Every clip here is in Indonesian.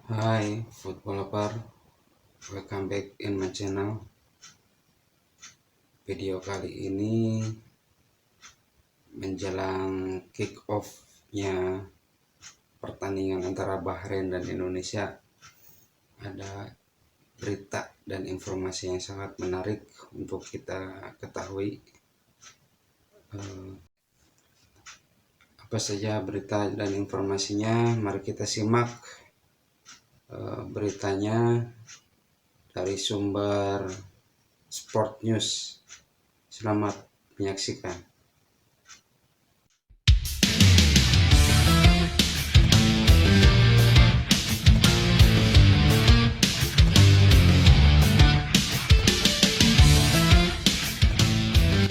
Hi, football lover. Welcome back in my channel. Video kali ini menjelang kick off-nya pertandingan antara Bahrain dan Indonesia, ada berita dan informasi yang sangat menarik untuk kita ketahui. Apa saja berita dan informasinya? Mari kita simak beritanya dari sumber Sport News. Selamat menyaksikan.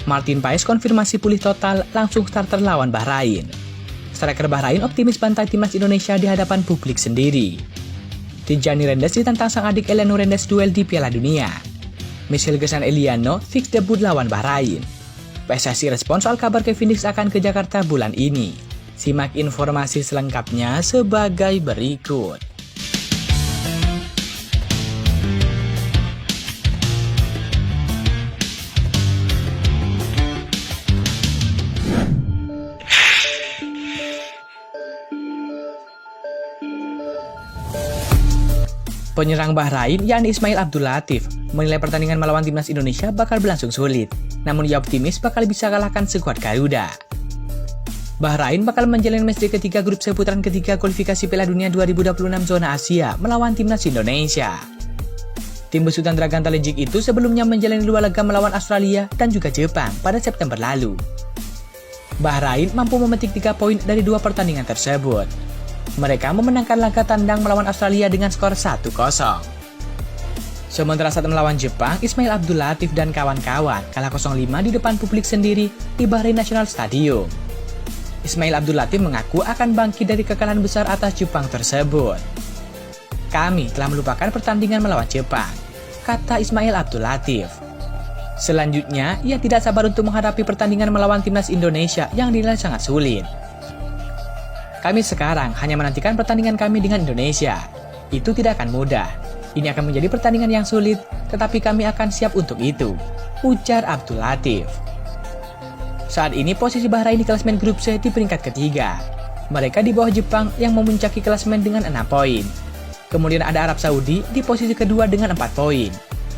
Martin Paes konfirmasi pulih total langsung starter lawan Bahrain. Striker Bahrain optimis bantai timnas Indonesia di hadapan publik sendiri. Tijani Rendes ditantang sang adik Eliano Rendes duel di Piala Dunia. Michel Gesan Eliano fix debut lawan Bahrain. PSSI respon soal kabar Kevin Dix akan ke Jakarta bulan ini. Simak informasi selengkapnya sebagai berikut. Penyerang Bahrain, yakni Ismail Abdul Latif, menilai pertandingan melawan timnas Indonesia bakal berlangsung sulit. Namun ia optimis bakal bisa kalahkan skuad Garuda. Bahrain bakal menjalani match ketiga grup seputaran ketiga kualifikasi Piala Dunia 2026 zona Asia melawan timnas Indonesia. Tim besutan Dragan Talejik itu sebelumnya menjalani 2 laga melawan Australia dan juga Jepang pada September lalu. Bahrain mampu memetik 3 poin dari 2 pertandingan tersebut. Mereka memenangkan laga tandang melawan Australia dengan skor 1-0. Sementara saat melawan Jepang, Ismail Abdul Latif dan kawan-kawan kalah 0-5 di depan publik sendiri di Bahrain National Stadium. Ismail Abdul Latif mengaku akan bangkit dari kekalahan besar atas Jepang tersebut. Kami telah melupakan pertandingan melawan Jepang, kata Ismail Abdul Latif. Selanjutnya, ia tidak sabar untuk menghadapi pertandingan melawan timnas Indonesia yang dinilai sangat sulit. Kami sekarang hanya menantikan pertandingan kami dengan Indonesia. Itu tidak akan mudah. Ini akan menjadi pertandingan yang sulit, tetapi kami akan siap untuk itu, ujar Abdul Latif. Saat ini posisi Bahrain di klasemen grup C di peringkat ketiga. Mereka di bawah Jepang yang memuncaki klasemen dengan 6 poin. Kemudian ada Arab Saudi di posisi kedua dengan 4 poin.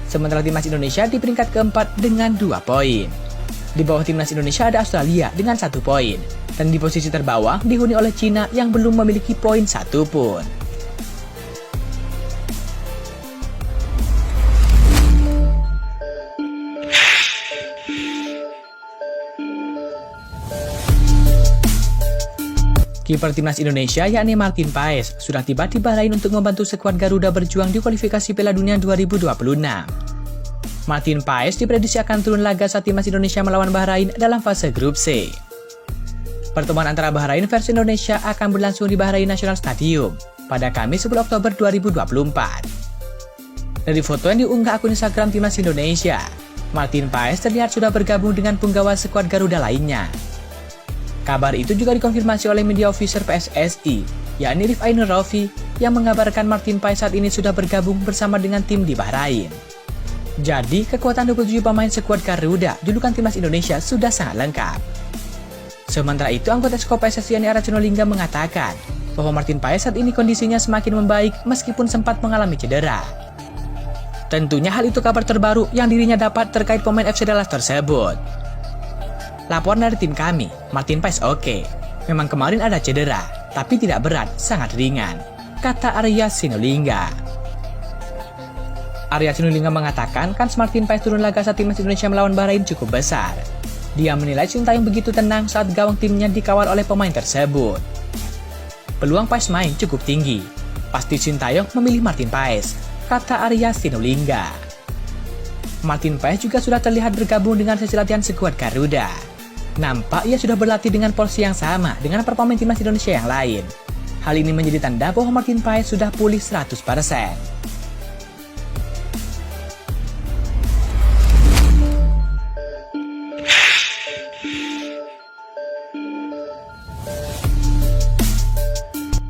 Sementara timnas Indonesia di peringkat keempat dengan 2 poin. Di bawah timnas Indonesia ada Australia dengan 1 poin. Dan di posisi terbawah dihuni oleh Cina yang belum memiliki poin 1 pun. Kiper timnas Indonesia yakni Martin Paes sudah tiba di Bahrain untuk membantu skuad Garuda berjuang di kualifikasi Piala Dunia 2026. Martin Paes diprediksi akan turun laga saat timnas Indonesia melawan Bahrain dalam fase grup C. Pertemuan antara Bahrain versus Indonesia akan berlangsung di Bahrain National Stadium pada Kamis 10 Oktober 2024. Dari foto yang diunggah akun Instagram timnas Indonesia, Martin Paes terlihat sudah bergabung dengan punggawa skuad Garuda lainnya. Kabar itu juga dikonfirmasi oleh media official PSSI, yakni Rifai Nur Raufi, yang mengabarkan Martin Paes saat ini sudah bergabung bersama dengan tim di Bahrain. Jadi, kekuatan 27 pemain skuad Garuda julukan timnas Indonesia sudah sangat lengkap. Sementara itu, anggota Exco PSSI yakni Arya Sinulinga mengatakan bahwa Martin Paes saat ini kondisinya semakin membaik meskipun sempat mengalami cedera. Tentunya hal itu kabar terbaru yang dirinya dapat terkait pemain FC Dallas tersebut. Laporan dari tim kami, Martin Paes oke. Memang kemarin ada cedera, tapi tidak berat, sangat ringan, kata Arya Sinulinga. Arya Sinulinga mengatakan kans Martin Paes turun laga saat timnas Indonesia melawan Bahrain cukup besar. Dia menilai Sintayong begitu tenang saat gawang timnya dikawal oleh pemain tersebut. Peluang Paes main cukup tinggi. Pasti Sintayong memilih Martin Paes, kata Arya Sinulinga. Martin Paes juga sudah terlihat bergabung dengan sesi latihan skuad Garuda. Nampak ia sudah berlatih dengan porsi yang sama dengan para pemain timnas Indonesia yang lain. Hal ini menjadi tanda bahwa Martin Paes sudah pulih 100%.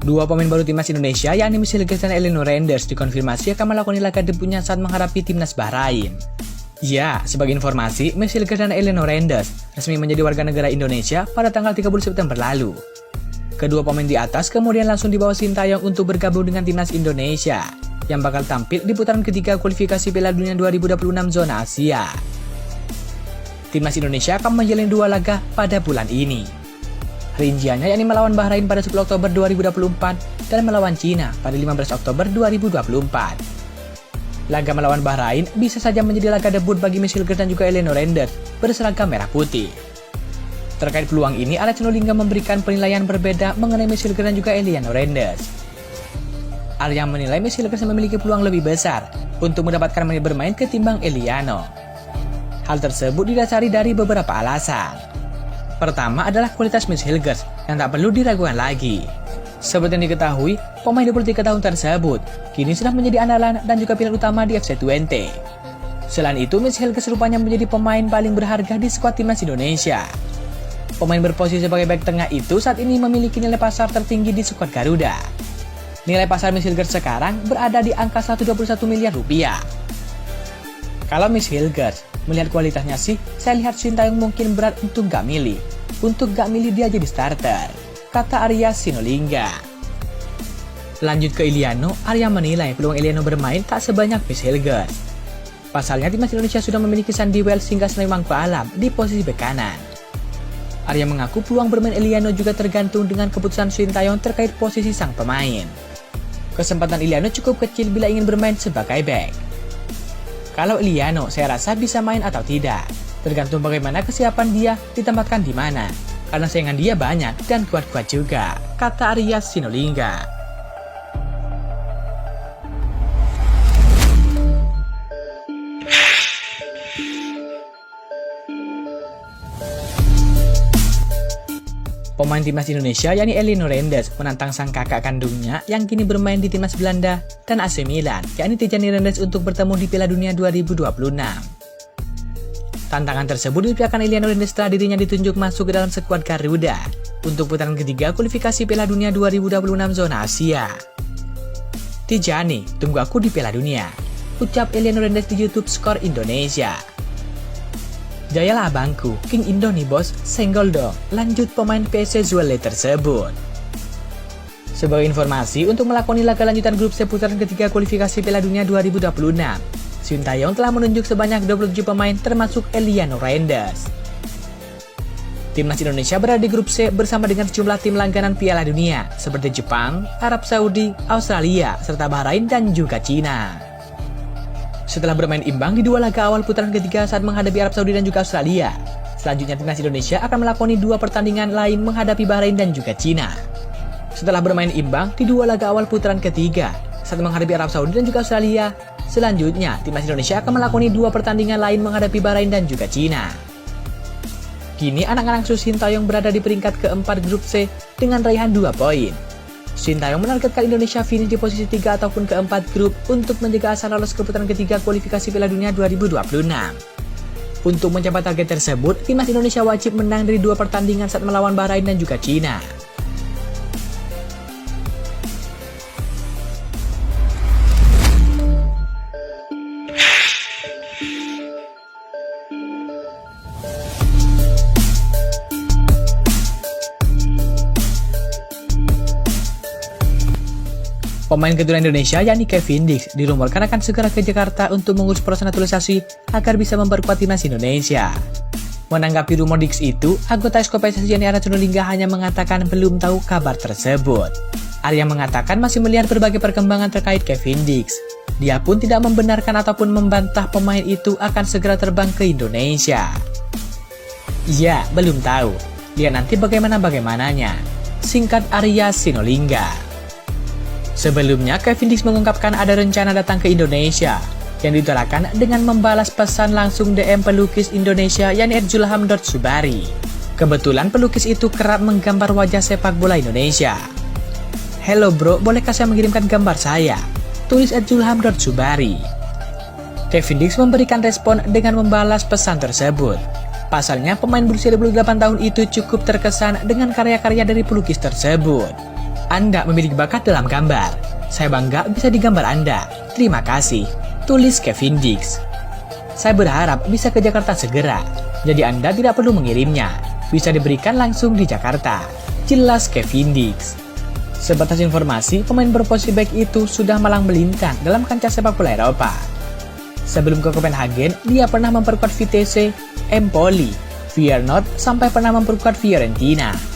Dua pemain baru timnas Indonesia yakni Michel Hilgers dan Elino Reynders dikonfirmasi akan melakoni laga debutnya saat menghadapi timnas Bahrain. Ya, sebagai informasi, Michel Hilgers dan Elino Reynders resmi menjadi warga negara Indonesia pada tanggal 30 September lalu. Kedua pemain di atas kemudian langsung dibawa Sintayong untuk bergabung dengan timnas Indonesia yang bakal tampil di putaran ketiga kualifikasi Piala Dunia 2026 zona Asia. Timnas Indonesia akan menjalani 2 laga pada bulan ini. Rinciannya yakni melawan Bahrain pada 10 Oktober 2024 dan melawan Cina pada 15 Oktober 2024. Laga melawan Bahrain bisa saja menjadi laga debut bagi Michel Hilgers dan juga Elino Reynders berseragam merah putih. Terkait peluang ini, Arya Sinulinga memberikan penilaian berbeda mengenai Michel Hilgers dan juga Elino Reynders. Arya menilai Michel Hilgers memiliki peluang lebih besar untuk mendapatkan menit bermain ketimbang Eliano. Hal tersebut didasari dari beberapa alasan. Pertama adalah kualitas Michel Hilgers yang tak perlu diragukan lagi. Seperti yang diketahui, pemain 23 tahun tersebut kini sudah menjadi andalan dan juga pilihan utama di FC20. Selain itu, Michel Hilgers rupanya menjadi pemain paling berharga di skuad timnas Indonesia. Pemain berposisi sebagai bek tengah itu saat ini memiliki nilai pasar tertinggi di skuad Garuda. Nilai pasar Michel Hilgers sekarang berada di angka 121 miliar rupiah. Kalau Michel Hilgers melihat kualitasnya sih, saya lihat Sintayong mungkin berat untuk gak milih. Untuk gak milih dia jadi starter, kata Arya Sinulinga. Lanjut ke Eliano, Arya menilai peluang Eliano bermain tak sebanyak Michel Hilgers. Pasalnya timnas Indonesia sudah memiliki Sandy Wells hingga Selain Mangku Alam di posisi bek kanan. Arya mengaku peluang bermain Eliano juga tergantung dengan keputusan Sintayong terkait posisi sang pemain. Kesempatan Eliano cukup kecil bila ingin bermain sebagai bek. Kalau Eliano saya rasa bisa main atau tidak, tergantung bagaimana kesiapan dia ditempatkan di mana. Karena saingan dia banyak dan kuat-kuat juga, kata Arya Sinulinga. Pemain timnas Indonesia yakni Elino Reynders menantang sang kakak kandungnya yang kini bermain di timnas Belanda dan AC Milan yakni Tijani Reynders untuk bertemu di Piala Dunia 2026. Tantangan tersebut diberikan Elino Reynders setelah dirinya ditunjuk masuk ke dalam skuad Garuda untuk putaran ketiga kualifikasi Piala Dunia 2026 zona Asia. Tijani, tunggu aku di Piala Dunia, ucap Elino Reynders di YouTube Skor Indonesia. Jayalah abangku, King Indo nih bos, senggol dong, lanjut pemain PSC Zwolle tersebut. Sebagai informasi, untuk melakoni laga lanjutan grup C putaran ketiga kualifikasi Piala Dunia 2026, Sintayong telah menunjuk sebanyak 27 pemain termasuk Elino Reynders. Timnas Indonesia berada di grup C bersama dengan sejumlah tim langganan Piala Dunia seperti Jepang, Arab Saudi, Australia, serta Bahrain dan juga Cina. Setelah bermain imbang di 2 laga awal putaran ketiga saat menghadapi Arab Saudi dan juga Australia, selanjutnya timnas Indonesia akan melakoni 2 pertandingan lain menghadapi Bahrain dan juga Cina. Setelah bermain imbang di 2 laga awal putaran ketiga saat menghadapi Arab Saudi dan juga Australia, selanjutnya timnas Indonesia akan melakoni 2 pertandingan lain menghadapi Bahrain dan juga Cina. Kini anak-anak asuh Sintayong berada di peringkat keempat grup C dengan raihan 2 poin. Sintayong menargetkan Indonesia finish di posisi 3 ataupun keempat grup untuk menjaga asa lolos ke putaran ketiga kualifikasi Piala Dunia 2026. Untuk mencapai target tersebut, timnas Indonesia wajib menang dari 2 pertandingan saat melawan Bahrain dan juga Cina. Pemain keturunan Indonesia yakni Kevin Dix dirumorkan akan segera ke Jakarta untuk mengurus proses naturalisasi agar bisa memperkuat timnas Indonesia. Menanggapi rumor Dix itu, anggota Esko PSSI yakni Arya Sinulinga hanya mengatakan belum tahu kabar tersebut. Arya mengatakan masih melihat berbagai perkembangan terkait Kevin Dix. Dia pun tidak membenarkan ataupun membantah pemain itu akan segera terbang ke Indonesia. Ya, belum tahu. Lihat nanti bagaimananya, singkat Arya Sinulinga. Sebelumnya, Kevin Dix mengungkapkan ada rencana datang ke Indonesia yang diutarakan dengan membalas pesan langsung DM pelukis Indonesia yakni @zulham.subari. Kebetulan pelukis itu kerap menggambar wajah sepak bola Indonesia. "Hello bro, bolehkah saya mengirimkan gambar saya?" tulis @zulham.subari. Kevin Dix memberikan respon dengan membalas pesan tersebut. Pasalnya, pemain berusia 28 tahun itu cukup terkesan dengan karya-karya dari pelukis tersebut. Anda memiliki bakat dalam gambar. Saya bangga bisa digambar Anda. Terima kasih. Tulis Kevin Dix. Saya berharap bisa ke Jakarta segera. Jadi Anda tidak perlu mengirimnya. Bisa diberikan langsung di Jakarta. Jelas Kevin Dix. Sebatas informasi, pemain berposisi back itu sudah malang melintang dalam kancah sepak bola Eropa. Sebelum ke Copenhagen, dia pernah memperkuat Vitesse, Empoli, Feyenoord, sampai pernah memperkuat Fiorentina.